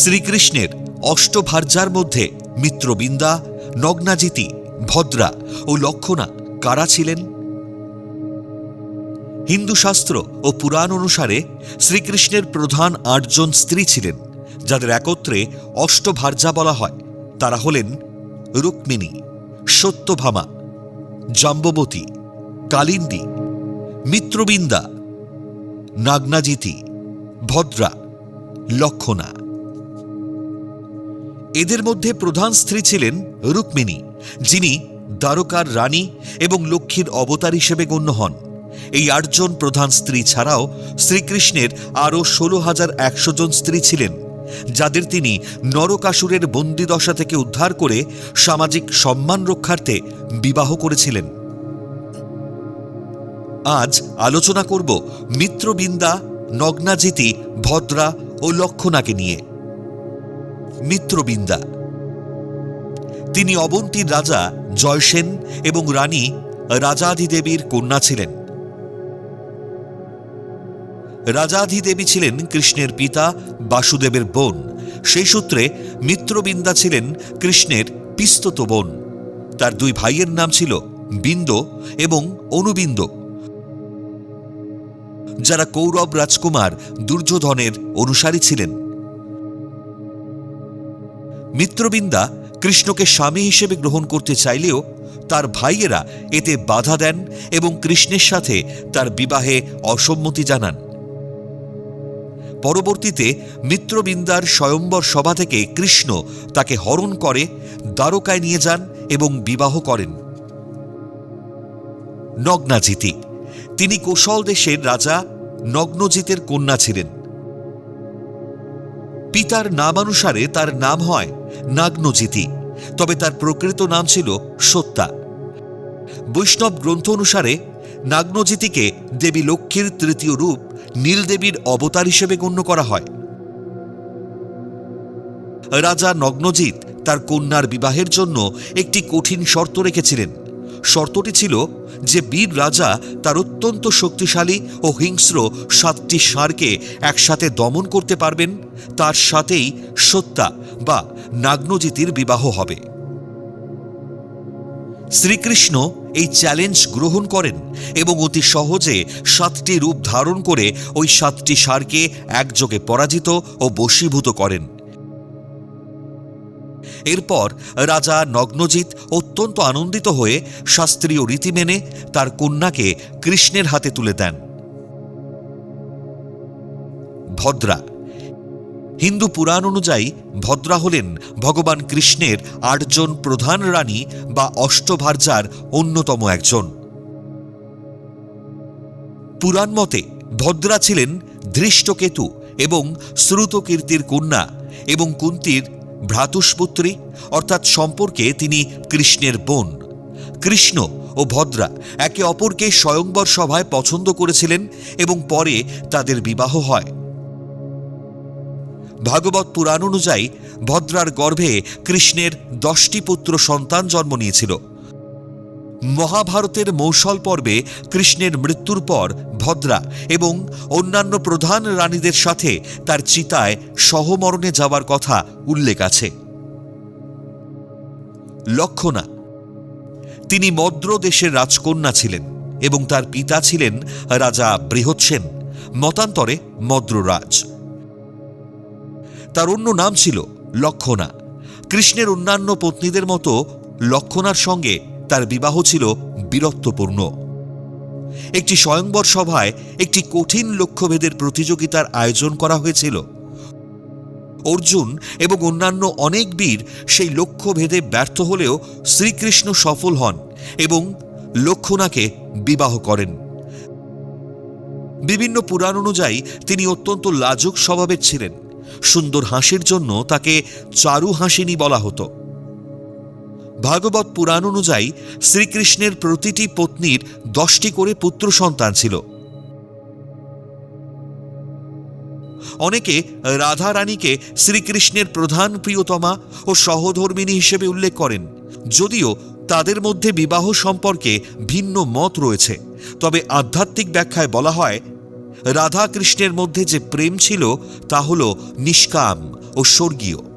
শ্রীকৃষ্ণের অষ্টভার্যার মধ্যে মিত্রবিন্দা, নগ্নাজিতি, ভদ্রা ও লক্ষণা কারা ছিলেন? হিন্দু শাস্ত্র ও পুরাণ অনুসারে শ্রীকৃষ্ণের প্রধান ৮ জন স্ত্রী ছিলেন, যাদের একত্রে অষ্টভার্যা বলা হয়। তারা হলেন রুক্মিণী, সত্যভামা, জাম্ববতী, কালিন্দী, মিত্রবিন্দা, নাগনাজিতি, ভদ্রা, লক্ষণা। এদের মধ্যে প্রধান স্ত্রী ছিলেন রুক্মিণী, যিনি দ্বারকার রানী এবং লক্ষ্মীর অবতার হিসেবে গণ্য হন। এই ৮ জন প্রধান স্ত্রী ছাড়াও শ্রীকৃষ্ণের আরও ১৬,১০০ জন স্ত্রী ছিলেন, যাদের তিনি নরকাসুরের বন্দিদশা থেকে উদ্ধার করে সামাজিক সম্মান রক্ষার্থে বিবাহ করেছিলেন। আজ আলোচনা করব মিত্রবিন্দা, নগ্নাজিতি, ভদ্রা ও লক্ষণাকে নিয়ে। মিত্রবিন্দা, তিনি অবন্তীর রাজা জয়সেন এবং রানী রাজাধিদেবীর কন্যা ছিলেন। রাজাধিদেবী ছিলেন কৃষ্ণের পিতা বাসুদেবের বোন। সেই সূত্রে মিত্রবিন্দা ছিলেন কৃষ্ণের পিস্তত বোন। তার 2 ভাইয়ের নাম ছিল বিন্দ এবং অনুবিন্দ, যারা কৌরব রাজকুমার দুর্যোধনের অনুসারী ছিলেন। মিত্রবিন্দা কৃষ্ণকে স্বামী হিসেবে গ্রহণ করতে চাইলেও তার ভাইয়েরা এতে বাধা দেন এবং কৃষ্ণের সাথে তার বিবাহে অসম্মতি জানান। পরবর্তীতে মিত্রবিন্দার স্বয়ম্বর সভা থেকে কৃষ্ণ তাকে হরণ করে দ্বারকায় নিয়ে যান এবং বিবাহ করেন। নগ্নাজিতি, তিনি কোশল দেশের রাজা নগ্নজিতের কন্যা ছিলেন। পিতার নামানুসারে তার নাম হয় নাগনজিতি, তবে তার প্রকৃত নাম ছিল সত্যা। বৈষ্ণব গ্রন্থ অনুসারে নাগনজিতিকে দেবী লক্ষ্মীর 3য় রূপ নীলদেবীর অবতার হিসেবে গণ্য করা হয়। রাজা নগ্নজিৎ তার কন্যার বিবাহের জন্য একটি কঠিন শর্ত রেখেছিলেন। শর্তটি ছিল যে বীর রাজা তার অত্যন্ত শক্তিশালী ও হিংস্র 7টি ষাঁড়কে একসাথে দমন করতে পারবেন, তার সাথেই সত্যা বা নাগনজিতির বিবাহ হবে। শ্রীকৃষ্ণ এই চ্যালেঞ্জ গ্রহণ করেন এবং অতি সহজে 7টি রূপ ধারণ করে ওই 7টি ষাঁড়কে একযোগে পরাজিত ও বশীভূত করেন। এরপর রাজা নগ্নজিৎ অত্যন্ত আনন্দিত হয়ে শাস্ত্রীয় রীতি মেনে তার কন্যাকে কৃষ্ণের হাতে তুলে দেন। ভদ্রা, হিন্দু পুরাণ অনুযায়ী ভদ্রা হলেন ভগবান কৃষ্ণের 8 জন প্রধান রানী বা অষ্টভার্যার অন্যতম একজন। পুরাণ মতে ভদ্রা ছিলেন ধৃষ্টকেতু এবং শ্রুতকীর্তির কন্যা এবং কুন্তির ভ্রাতুষ্পুত্রী, অর্থাৎ সম্পর্কে তিনি কৃষ্ণের বোন। কৃষ্ণ ও ভদ্রা একে অপরকে স্বয়ংবর সভায় পছন্দ করেছিলেন এবং পরে তাদের বিবাহ হয়। ভাগবত পুরাণ অনুযায়ী ভদ্রার গর্ভে কৃষ্ণের 10টি পুত্র সন্তান জন্ম নিয়েছিল। মহাভারতের মৌসল পর্বে কৃষ্ণের মৃত্যুর পর ভদ্রা এবং অন্যান্য প্রধান রানীদের সাথে তার চিতায় সহমরণে যাওয়ার কথা উল্লেখ আছে। লক্ষণা, তিনি মদ্র দেশের রাজকন্যা ছিলেন এবং তার পিতা ছিলেন রাজা বৃহৎসেন, মতান্তরে মদ্ররাজ। তার অন্য নাম ছিল লক্ষণা। কৃষ্ণের অন্যান্য পত্নীদের মতো লক্ষণার সঙ্গে তার বিবাহ ছিল বীরত্বপূর্ণ। একটি স্বয়ংবর সভায় একটি কঠিন লক্ষ্যভেদের প্রতিযোগিতার আয়োজন করা হয়েছিল। অর্জুন এবং অন্যান্য অনেক বীর সেই লক্ষ্যভেদে ব্যর্থ হলেও শ্রীকৃষ্ণ সফল হন এবং লক্ষণাকে বিবাহ করেন। বিভিন্ন পুরাণ অনুযায়ী তিনি অত্যন্ত লাজুক স্বভাবের ছিলেন। সুন্দর হাসির জন্য তাকে চারু হাসিনী বলা হতো। ভাগবত পুরাণ অনুযায়ী শ্রীকৃষ্ণের প্রতিটি পত্নীর 10টি করে পুত্র সন্তান ছিল। অনেকে রাধা রানীকে শ্রীকৃষ্ণের প্রধান প্রিয়তমা ও সহধর্মিণী হিসেবে উল্লেখ করেন, যদিও তাদের মধ্যে বিবাহ সম্পর্কে ভিন্ন মত রয়েছে। তবে আধ্যাত্মিক ব্যাখ্যায় বলা হয় রাধা কৃষ্ণের মধ্যে যে প্রেম ছিল তা হল নিষ্কাম ও স্বর্গীয়।